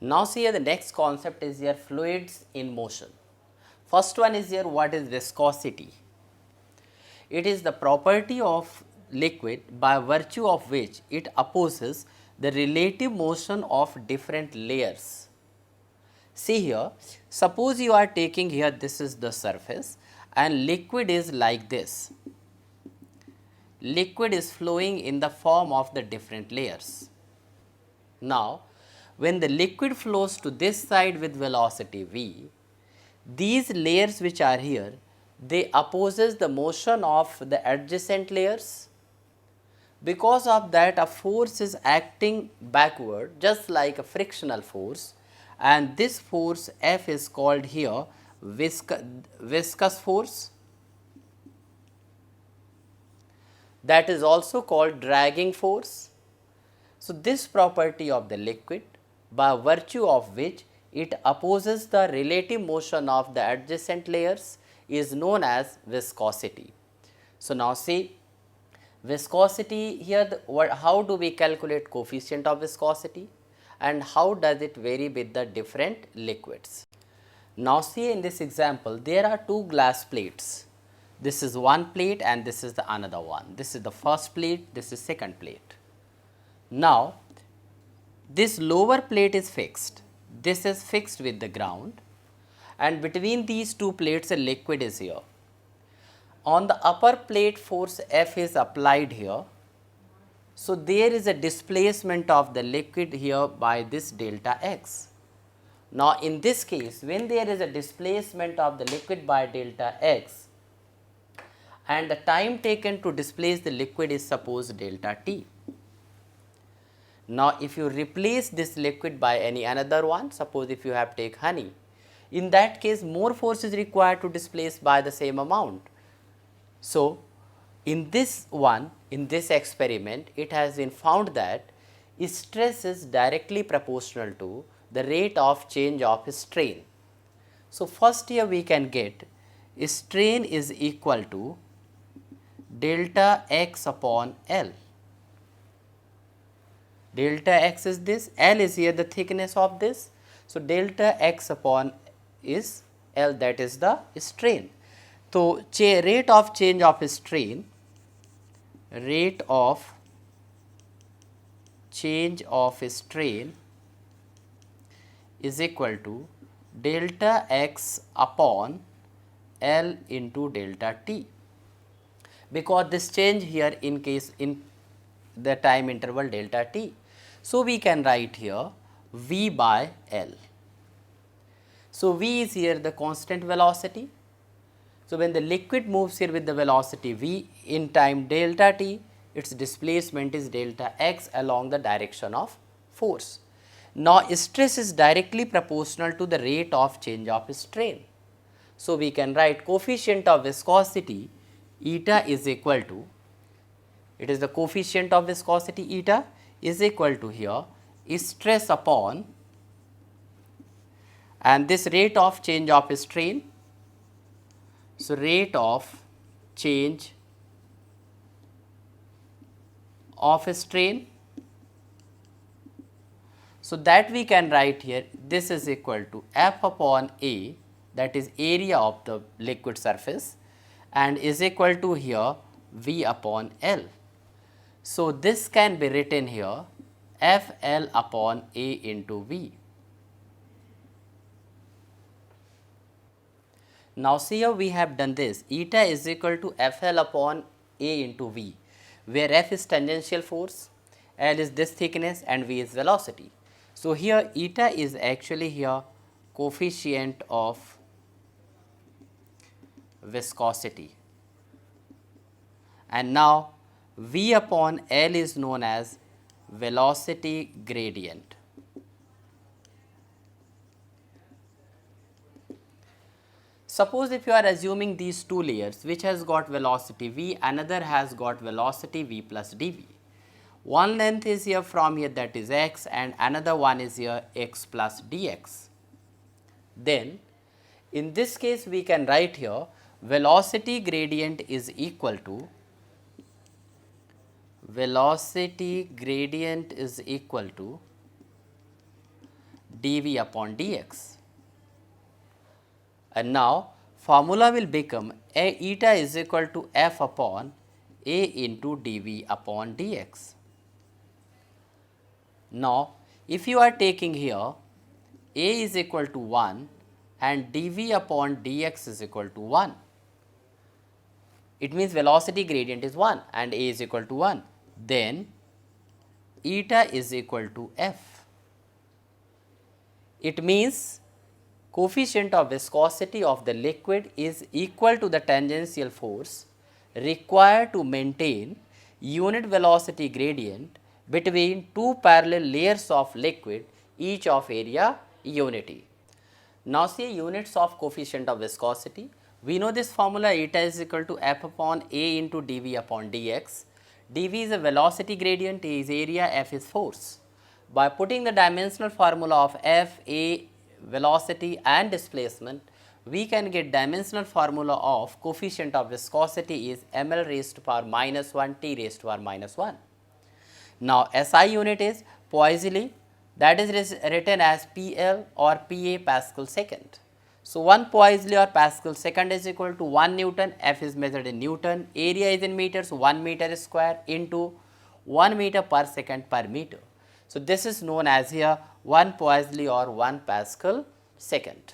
Now see here the next concept is here fluids in motion. First one is here what is viscosity. It is the property of liquid by virtue of which it opposes the relative motion of different layers. See here, suppose you are taking here this is the surface and liquid is like this. Liquid is flowing in the form of the different layers. Now, when the liquid flows to this side with velocity v, these layers which are here, they opposes the motion of the adjacent layers. Because of that a force is acting backward just like a frictional force, and this force F is called here viscous force. That is also called dragging force. So, this property of the liquid by virtue of which it opposes the relative motion of the adjacent layers is known as viscosity. So, now see viscosity here how do we calculate coefficient of viscosity and how does it vary with the different liquids. Now, see in this example there are two glass plates. This is one plate and this is the another one. This is the first plate, this is second plate. Now, this lower plate is fixed, this is fixed with the ground, and between these two plates a liquid is here. On the upper plate force F is applied here. So, there is a displacement of the liquid here by this delta x. Now, in this case when there is a displacement of the liquid by delta x and the time taken to displace the liquid is suppose delta t. Now, if you replace this liquid by any another one, suppose if you have take honey, in that case more force is required to displace by the same amount. So, in this one, in this experiment, it has been found that stress is directly proportional to the rate of change of strain. So, first here we can get strain is equal to delta x upon L. Delta x is this, L is here the thickness of this. So, delta x upon is L, that is the strain. So, rate of change of strain, rate of change of strain is equal to delta x upon L into delta t, because this change here in case in the time interval delta t. So, we can write here v by L. So, v is here the constant velocity. So, when the liquid moves here with the velocity v in time delta t, its displacement is delta x along the direction of force. Now, stress is directly proportional to the rate of change of strain. So, we can write coefficient of viscosity eta is equal to, it is the coefficient of viscosity eta is equal to here stress upon, and this rate of change of strain. So, rate of change of strain. So, that we can write here this is equal to F upon A, that is area of the liquid surface, and is equal to here V upon L. So, this can be written here F L upon A into V. Now, see here we have done this, eta is equal to F L upon A into V, where F is tangential force, L is this thickness and V is velocity. So, here eta is actually here coefficient of viscosity, and now V upon L is known as velocity gradient. Suppose if you are assuming these two layers which has got velocity v, another has got velocity v plus dv. One length is here from here, that is x, and another one is here x plus dx. Then in this case we can write here velocity gradient is equal to dV upon dx. And now formula will become eta is equal to F upon A into dV upon dx. Now if you are taking here A is equal to 1 and dV upon dx is equal to 1, it means velocity gradient is 1 and A is equal to 1, then eta is equal to F. It means coefficient of viscosity of the liquid is equal to the tangential force required to maintain unit velocity gradient between two parallel layers of liquid, each of area unity. Now see units of coefficient of viscosity. We know this formula eta is equal to F upon A into dV upon dx. dV is a velocity gradient, A is area, F is force. By putting the dimensional formula of F, A, velocity and displacement, we can get dimensional formula of coefficient of viscosity is ml raised to power minus 1 T raised to power minus 1. Now SI unit is Poiseuille, that is written as PL or PA Pascal second. So 1 Poiseuille or Pascal second is equal to 1 Newton, F is measured in Newton, area is in meters, 1 meter square into 1 meter per second per meter. So this is known as here 1 Poiseuille or 1 Pascal second.